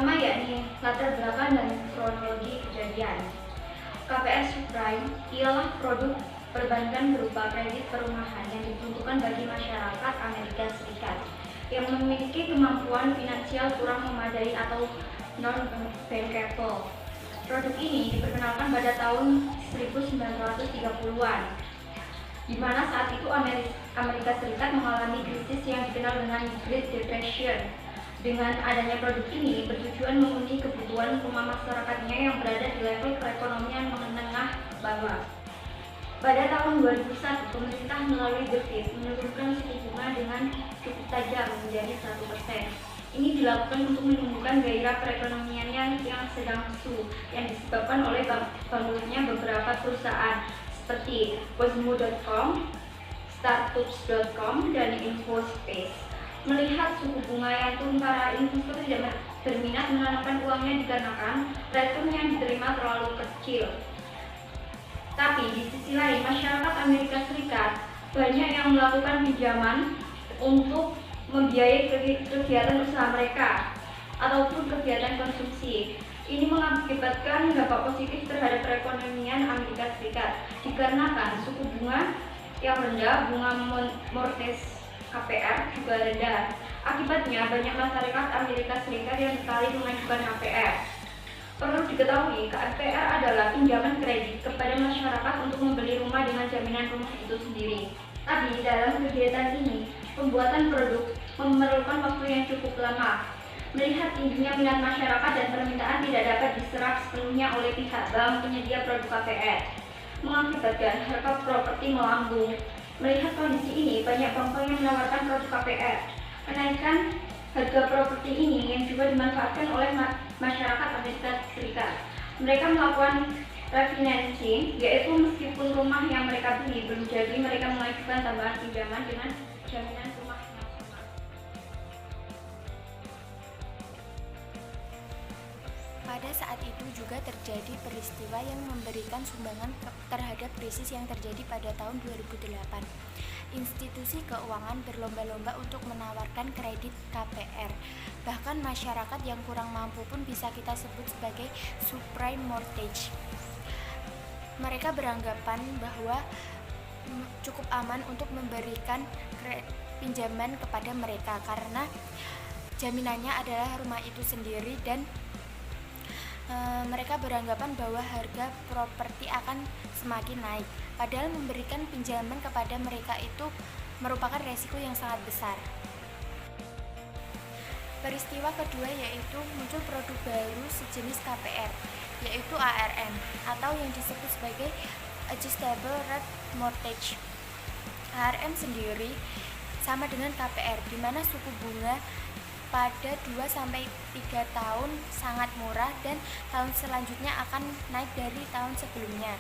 pertama yakni latar belakang dan kronologi kejadian. KPR subprime ialah produk perbankan berupa kredit perumahan yang diperuntukkan bagi masyarakat Amerika Serikat yang memiliki kemampuan finansial kurang memadai atau non-bankable. Produk ini diperkenalkan pada tahun 1930-an, di mana saat itu Amerika Serikat mengalami krisis yang dikenal dengan Great Depression. Dengan adanya produk ini bertujuan memenuhi kebutuhan rumah masyarakatnya yang berada di level perekonomian menengah bawah. Pada tahun 2001, pemerintah melalui The Fed menurunkan suku bunga dengan cukup tajam menjadi 1%. Ini dilakukan untuk menumbuhkan gairah perekonomian yang sedang lesu yang disebabkan oleh bangkrutnya beberapa perusahaan seperti Cosmo.com, Startups.com, dan InfoSpace. Melihat suku bunga yang turun, para investor tidak berminat menanamkan uangnya dikarenakan return yang diterima terlalu kecil. Tapi di sisi lain, masyarakat Amerika Serikat banyak yang melakukan pinjaman untuk membiayai kegiatan usaha mereka ataupun kegiatan konsumsi. Ini mengakibatkan dampak positif terhadap perekonomian Amerika Serikat dikarenakan suku bunga yang rendah, bunga mortgage KPR juga rendah. Akibatnya banyak masyarakat Amerika Serikat yang tertarik mengajukan KPR. Perlu diketahui, KPR adalah pinjaman kredit kepada masyarakat untuk membeli rumah dengan jaminan rumah itu sendiri. Tapi dalam kegiatan ini, pembuatan produk memerlukan waktu yang cukup lama. Melihat tingginya minat masyarakat dan permintaan tidak dapat diserap sepenuhnya oleh pihak bank penyedia produk KPR, mengakibatkan harga properti melambung. Melihat kondisi ini, banyak bank yang menawarkan produk KPR. Kenaikan harga properti ini yang juga dimanfaatkan oleh masyarakat Amerika Serikat. Mereka melakukan refinancing, yaitu meskipun rumah yang mereka beli belum jadi, mereka mengajukan tambahan pinjaman dengan jaminan rumah nasional. Pada saat itu juga terjadi peristiwa yang memberikan sumbangan terhadap krisis yang terjadi pada tahun 2008. Institusi keuangan berlomba-lomba untuk menawarkan kredit KPR. Bahkan masyarakat yang kurang mampu pun bisa kita sebut sebagai subprime mortgage. Mereka beranggapan bahwa cukup aman untuk memberikan pinjaman kepada mereka karena jaminannya adalah rumah itu sendiri, dan mereka beranggapan bahwa harga properti akan semakin naik. Padahal memberikan pinjaman kepada mereka itu merupakan resiko yang sangat besar. Peristiwa kedua yaitu muncul produk baru sejenis KPR, yaitu ARM atau yang disebut sebagai Adjustable Rate Mortgage. ARM sendiri sama dengan KPR, di mana suku bunga pada 2-3 tahun sangat murah dan tahun selanjutnya akan naik dari tahun sebelumnya.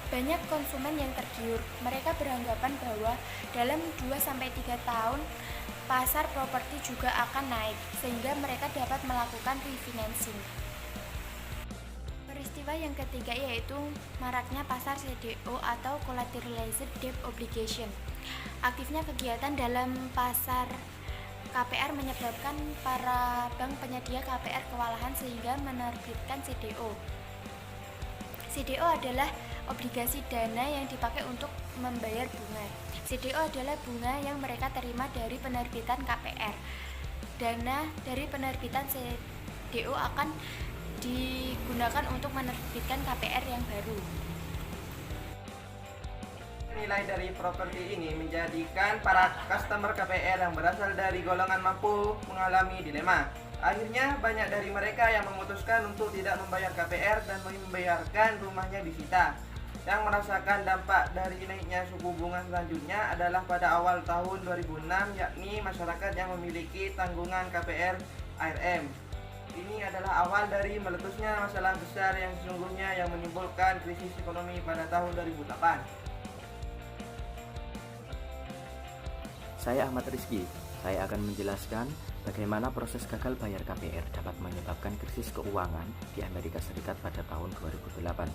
Banyak konsumen yang tergiur. Mereka beranggapan bahwa dalam 2-3 tahun pasar properti juga akan naik, sehingga mereka dapat melakukan refinancing. Peristiwa yang ketiga yaitu maraknya pasar CDO atau Collateralized Debt Obligation. Aktifnya kegiatan dalam pasar KPR menyebabkan para bank penyedia KPR kewalahan sehingga menerbitkan CDO. CDO adalah obligasi dana yang dipakai untuk membayar bunga. CDO adalah bunga yang mereka terima dari penerbitan KPR. Dana dari penerbitan CDO akan digunakan untuk menerbitkan KPR yang baru. Nilai dari properti ini menjadikan para customer KPR yang berasal dari golongan mampu mengalami dilema. Akhirnya banyak dari mereka yang memutuskan untuk tidak membayar KPR dan membiarkan rumahnya disita. Yang merasakan dampak dari naiknya suku bunga selanjutnya adalah pada awal tahun 2006, yakni masyarakat yang memiliki tanggungan KPR ARM. Ini adalah awal dari meletusnya masalah besar yang sesungguhnya yang menimbulkan krisis ekonomi pada tahun 2008. Saya Ahmad Rizky. Saya akan menjelaskan bagaimana proses gagal bayar KPR dapat menyebabkan krisis keuangan di Amerika Serikat pada tahun 2008.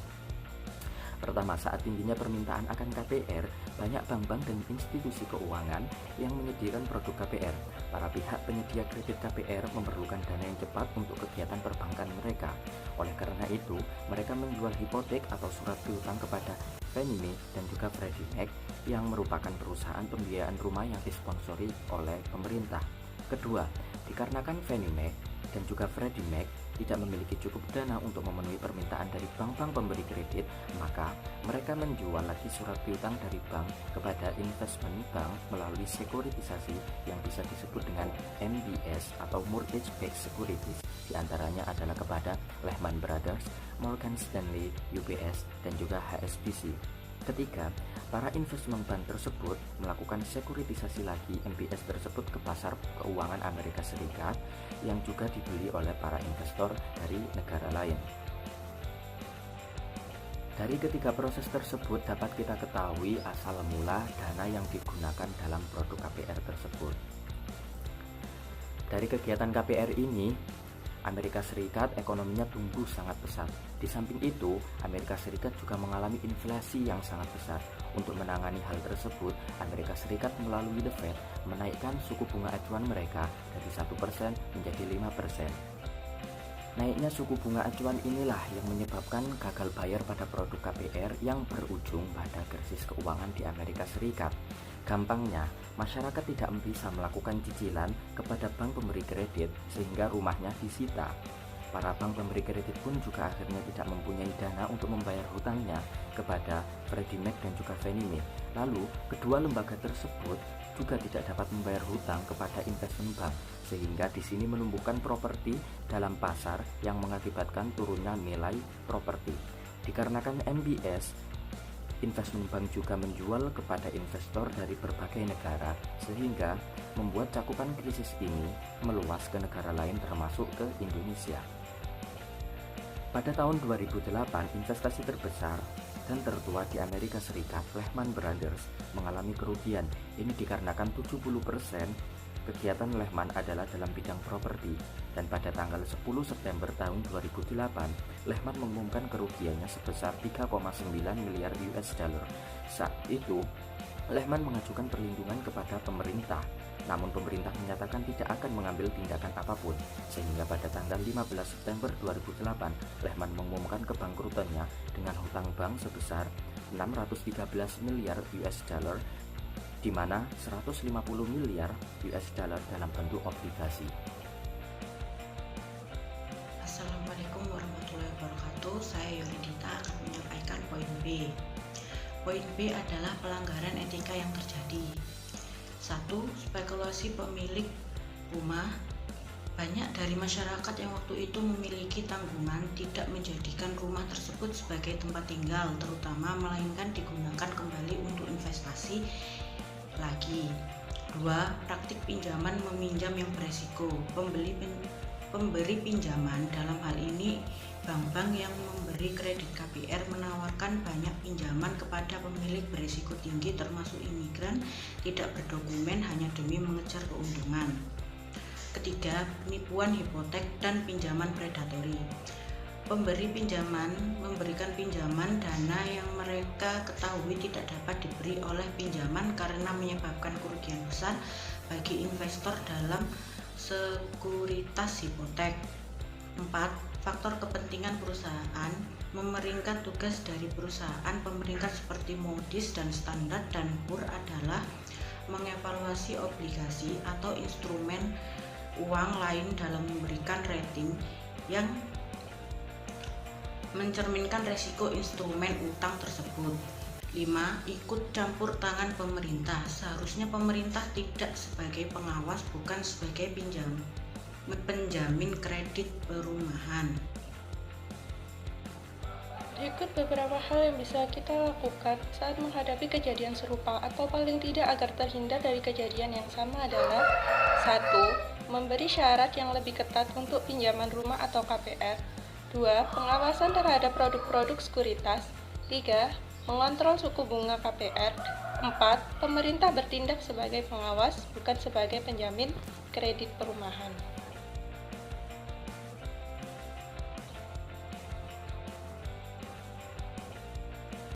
Pertama, saat tingginya permintaan akan KPR, banyak bank-bank dan institusi keuangan yang menyediakan produk KPR. para pihak penyedia kredit KPR memerlukan dana yang cepat untuk kegiatan perbankan mereka. Oleh karena itu, mereka menjual hipotek atau surat piutang kepada Fannie Mae dan juga Freddie Mac yang merupakan perusahaan pembiayaan rumah yang disponsori oleh pemerintah. Kedua, dikarenakan Fannie Mae dan juga Freddie Mac tidak memiliki cukup dana untuk memenuhi permintaan dari bank-bank pemberi kredit, maka mereka menjual lagi surat piutang dari bank kepada investment bank melalui sekuritisasi yang bisa disebut dengan MBS atau Mortgage Backed Securities. Di antaranya adalah kepada Lehman Brothers, Morgan Stanley, UBS, dan juga HSBC. Ketiga, para investment bank tersebut melakukan sekuritisasi lagi MBS tersebut ke pasar keuangan Amerika Serikat yang juga dibeli oleh para investor dari negara lain. Dari ketiga proses tersebut dapat kita ketahui asal mula dana yang digunakan dalam produk KPR tersebut. Dari kegiatan KPR ini, Amerika Serikat ekonominya tumbuh sangat pesat. Di samping itu, Amerika Serikat juga mengalami inflasi yang sangat besar. Untuk menangani hal tersebut, Amerika Serikat melalui The Fed menaikkan suku bunga acuan mereka dari 1% menjadi 5%. Naiknya suku bunga acuan inilah yang menyebabkan gagal bayar pada produk KPR yang berujung pada krisis keuangan di Amerika Serikat. Gampangnya, masyarakat tidak bisa melakukan cicilan kepada bank pemberi kredit sehingga rumahnya disita. Para bank pemberi kredit pun juga akhirnya tidak mempunyai dana untuk membayar hutangnya kepada Freddie Mac dan juga Fannie Mae. Lalu, kedua lembaga tersebut juga tidak dapat membayar hutang kepada investment bank, sehingga di sini menumbuhkan properti dalam pasar yang mengakibatkan turunnya nilai properti. Dikarenakan MBS, investment bank juga menjual kepada investor dari berbagai negara, sehingga membuat cakupan krisis ini meluas ke negara lain termasuk ke Indonesia. Pada tahun 2008, investasi terbesar dan tertua di Amerika Serikat, Lehman Brothers, mengalami kerugian. Ini dikarenakan 70% kegiatan Lehman adalah dalam bidang properti, dan pada tanggal 10 September tahun 2008, Lehman mengumumkan kerugiannya sebesar 3,9 miliar US dollar. Saat itu, Lehman mengajukan perlindungan kepada pemerintah, namun pemerintah menyatakan tidak akan mengambil tindakan apapun, sehingga pada tanggal 15 September 2008, Lehman mengumumkan kebangkrutannya dengan hutang bank sebesar 613 miliar US dollar, di mana 150 miliar US dollar dalam bentuk obligasi. Assalamualaikum warahmatullahi wabarakatuh. Saya Yolidita akan menyampaikan poin B. Poin B adalah pelanggaran etika yang terjadi. 1. Spekulasi pemilik rumah. Banyak dari masyarakat yang waktu itu memiliki tanggungan tidak menjadikan rumah tersebut sebagai tempat tinggal terutama, melainkan digunakan kembali untuk investasi lagi. 2. Praktik pinjaman meminjam yang beresiko. Pemberi pinjaman, dalam hal ini bank-bank yang memberi kredit KPR, menawarkan banyak pinjaman kepada pemilik beresiko tinggi termasuk imigran tidak berdokumen hanya demi mengejar keuntungan. Ketiga, penipuan hipotek dan pinjaman predatori. Pemberi pinjaman memberikan pinjaman dana yang mereka ketahui tidak dapat diberi oleh pinjaman karena menyebabkan kerugian besar bagi investor dalam sekuritas hipotek. 4. Faktor kepentingan perusahaan. Memeringkat tugas dari perusahaan pemeringkat seperti Moody's dan Standard dan Poor adalah mengevaluasi obligasi atau instrumen uang lain dalam memberikan rating yang mencerminkan resiko instrumen utang tersebut. 5. Ikut campur tangan pemerintah. Seharusnya pemerintah tidak sebagai pengawas, bukan sebagai penjamin kredit perumahan. Berikut beberapa hal yang bisa kita lakukan saat menghadapi kejadian serupa atau paling tidak agar terhindar dari kejadian yang sama adalah 1. Memberi syarat yang lebih ketat untuk pinjaman rumah atau KPR. 2. Pengawasan terhadap produk-produk sekuritas. 3. Mengontrol suku bunga KPR. 4. Pemerintah bertindak sebagai pengawas, bukan sebagai penjamin kredit perumahan.